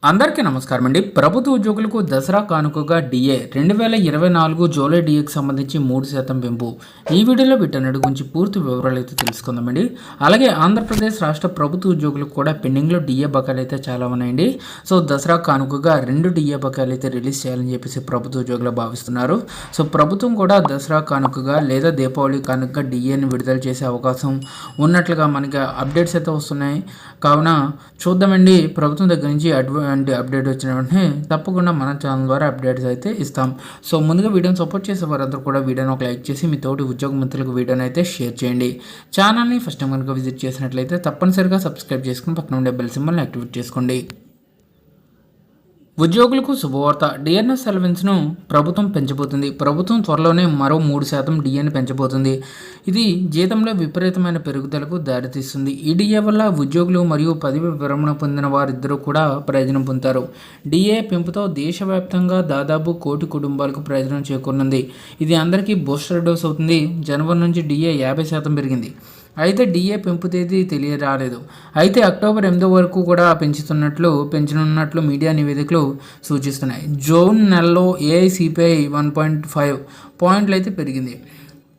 అందరికీ నమస్కారం అండి. ప్రభుత్వ ఉద్యోగులకు దసరా కానుకగా డిఏ 2024 జూలై డిఏకి సంబంధించి 3% పెంపు. ఈ వీడియోలో వీటన్నిటి గురించి పూర్తి వివరాలు అయితే తెలుసుకుందామండి. అలాగే ఆంధ్రప్రదేశ్ రాష్ట్ర ప్రభుత్వ ఉద్యోగులకు కూడా పెండింగ్లో డిఏ బకాయిలు అయితే చాలా ఉన్నాయండి. సో దసరా కానుకగా 2 డిఏ బకాయిలు అయితే రిలీజ్ చేయాలని చెప్పేసి ప్రభుత్వ ఉద్యోగులు భావిస్తున్నారు. సో ప్రభుత్వం కూడా దసరా కానుకగా లేదా దీపావళి కానుకగా డిఏని విడుదల చేసే అవకాశం ఉన్నట్లుగా మనకి అప్డేట్స్ అయితే వస్తున్నాయి. కావున చూద్దామండి. ప్రభుత్వం దగ్గర నుంచి అప్డేట్ వచ్చిన వెంటనే తప్పకుండా మన ఛానల్ ద్వారా అప్డేట్స్ అయితే ఇస్తాం. సో ముందుగా వీడియోని సపోర్ట్ చేసే వారందరూ కూడా వీడియోని ఒక లైక్ చేసి మీ తోటి ఉద్యోగ మిత్రులకు వీడియోని అయితే షేర్ చేయండి. ఛానల్ని ఫస్ట్ టైం కనుక విజిట్ చేసినట్లయితే తప్పనిసరిగా సబ్స్క్రైబ్ చేసుకుని పక్కన ఉండే బెల్ సింబల్ని యాక్టివేట్ చేసుకోండి. ఉద్యోగులకు శుభవార్త. డిఎన్ఎస్ అలవెన్స్ను ప్రభుత్వం పెంచబోతుంది. ప్రభుత్వం త్వరలోనే మరో 3% డిఏని పెంచబోతుంది. ఇది జీతంలో విపరీతమైన పెరుగుదలకు దారితీస్తుంది. ఈ డిఏ వల్ల ఉద్యోగులు మరియు పదవి విరమణ పొందిన వారిద్దరూ కూడా ప్రయోజనం పొందుతారు. డిఏ పెంపుతో దేశవ్యాప్తంగా దాదాపు 1 కోటి కుటుంబాలకు ప్రయోజనం చేకూరనుంది. ఇది అందరికీ బూస్టర్ డోస్ అవుతుంది. జనవరి నుంచి డిఏ 50% పెరిగింది. అయితే డిఏ పెంపు తేదీ తెలియరాలేదు. అయితే అక్టోబర్ 8 వరకు కూడా పెంచనున్నట్లు మీడియా నివేదికలు సూచిస్తున్నాయి. జూన్ నెలలో ఏఐసిపిఐ 1.5 పాయింట్లు అయితే పెరిగింది.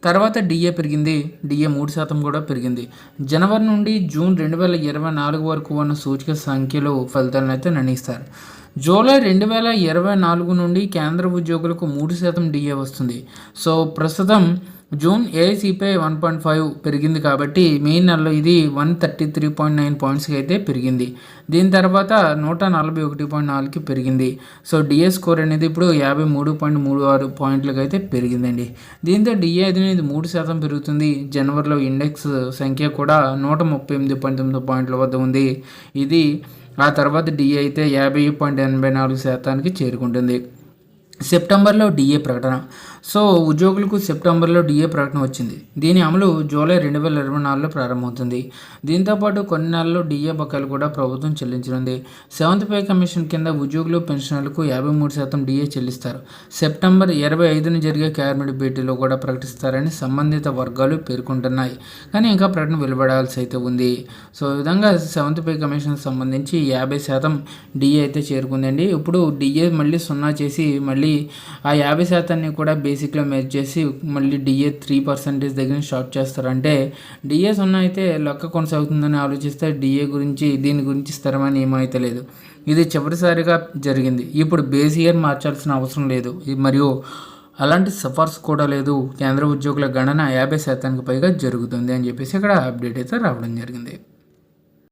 తర్వాత డిఏ పెరిగింది. డిఏ 3% కూడా పెరిగింది. జనవరి నుండి జూన్ 2024 వరకు ఉన్న సూచిక సంఖ్యలో ఫలితాలను అయితే నిర్ణయిస్తారు. జూలై 2024 నుండి కేంద్ర ఉద్యోగులకు 3% డిఏ వస్తుంది. సో ప్రస్తుతం జూన్ ఏఐసిపిఐ 1.5 పెరిగింది కాబట్టి మే నెలలో ఇది 133.9 పాయింట్స్కి అయితే పెరిగింది. దీని తర్వాత 141.4కి పెరిగింది. సో డిఏ స్కోర్ అనేది ఇప్పుడు 53.36 పాయింట్లకు అయితే పెరిగిందండి. దీంతో డిఏ అనేది 3% పెరుగుతుంది. జనవరిలో ఇండెక్స్ సంఖ్య కూడా 138.9 పాయింట్ల వద్ద ఉంది. ఇది ఆ తర్వాత డిఏ అయితే 50.84%కి చేరుకుంటుంది. సెప్టెంబర్లో డిఏ ప్రకటన. సో ఉద్యోగులకు సెప్టెంబర్లో డిఏ ప్రకటన వచ్చింది. దీని అమలు జూలై 2024లో ప్రారంభమవుతుంది. దీంతోపాటు కొన్ని నెలల్లో డిఏ బకాయిలు కూడా ప్రభుత్వం చెల్లించనుంది. 7th పే కమిషన్ కింద ఉద్యోగులు పెన్షనర్లకు 53% డిఏ చెల్లిస్తారు. సెప్టెంబర్ 25న జరిగే క్యాబినెట్ భేటీలో కూడా ప్రకటిస్తారని సంబంధిత వర్గాలు పేర్కొంటున్నాయి. కానీ ఇంకా ప్రకటన వెలువడాల్సి అయితే ఉంది. సో ఈ విధంగా 7th పే కమిషన్ సంబంధించి 50% డిఏ అయితే చేరుకుందండి. ఇప్పుడు డిఏ మళ్ళీ 0 చేసి మళ్ళీ ఆ 50%ని కూడా బేసిక్లో మెజర్ చేసి మళ్ళీ డిఏ 3% దగ్గర స్టార్ట్ చేస్తారంటే డిఏ 0 అయితే లెక్క కొనసాగుతుందని ఆలోచిస్తే దీని గురించి స్థిరమైన ఏమైతే లేదు. ఇది చివరిసారిగా జరిగింది. ఇప్పుడు బేస్ ఇయర్ మార్చాల్సిన అవసరం లేదు మరియు అలాంటి సిఫార్సు కూడా లేదు. కేంద్ర ఉద్యోగుల గణన 50%కి పైగా జరుగుతుంది అని చెప్పేసి ఇక్కడ అప్డేట్ అయితే రావడం జరిగింది.